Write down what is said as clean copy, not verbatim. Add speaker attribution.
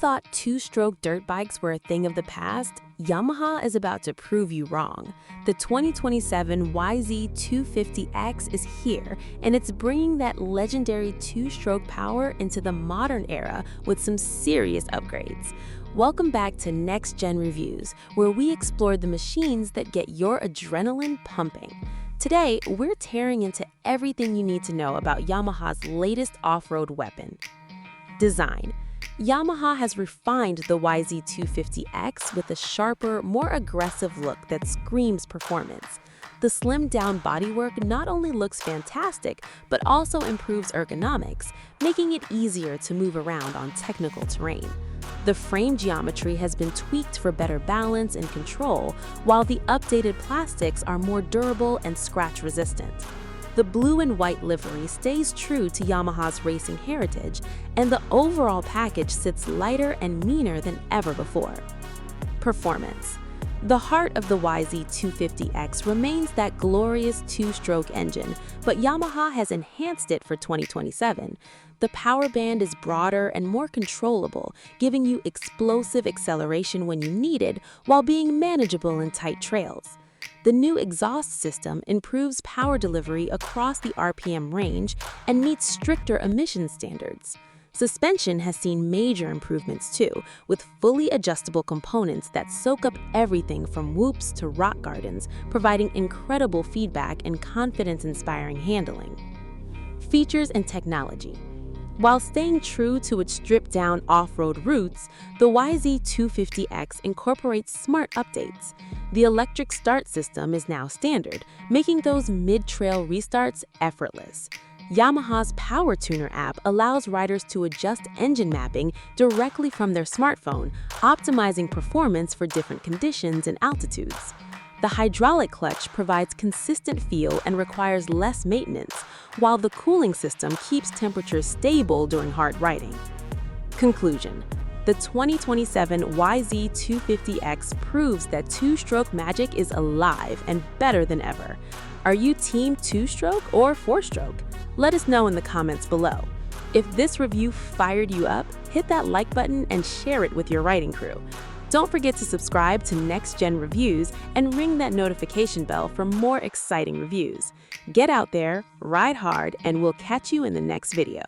Speaker 1: thought two-stroke dirt bikes were a thing of the past, Yamaha is about to prove you wrong. The 2027 YZ250X is here, and it's bringing that legendary two-stroke power into the modern era with some serious upgrades. Welcome back to Next Gen Reviews, where we explore the machines that get your adrenaline pumping. Today, we're tearing into everything you need to know about Yamaha's latest off-road weapon. Design. Yamaha has refined the YZ250X with a sharper, more aggressive look that screams performance. The slimmed-down bodywork not only looks fantastic, but also improves ergonomics, making it easier to move around on technical terrain. The frame geometry has been tweaked for better balance and control, while the updated plastics are more durable and scratch-resistant. The blue and white livery stays true to Yamaha's racing heritage, and the overall package sits lighter and meaner than ever before. Performance. The heart of the YZ250X remains that glorious two-stroke engine, but Yamaha has enhanced it for 2027. The power band is broader and more controllable, giving you explosive acceleration when you need it, while being manageable in tight trails. The new exhaust system improves power delivery across the RPM range and meets stricter emission standards. Suspension has seen major improvements too, with fully adjustable components that soak up everything from whoops to rock gardens, providing incredible feedback and confidence-inspiring handling. Features and technology. While staying true to its stripped-down off-road roots, the YZ250X incorporates smart updates. The electric start system is now standard, making those mid-trail restarts effortless. Yamaha's Power Tuner app allows riders to adjust engine mapping directly from their smartphone, optimizing performance for different conditions and altitudes. The hydraulic clutch provides consistent feel and requires less maintenance, while the cooling system keeps temperatures stable during hard riding. Conclusion. The 2027 YZ250X proves that two-stroke magic is alive and better than ever. Are you team two-stroke or four-stroke? Let us know in the comments below. If this review fired you up, hit that like button and share it with your riding crew. Don't forget to subscribe to Next Gen Reviews and ring that notification bell for more exciting reviews. Get out there, ride hard, and we'll catch you in the next video.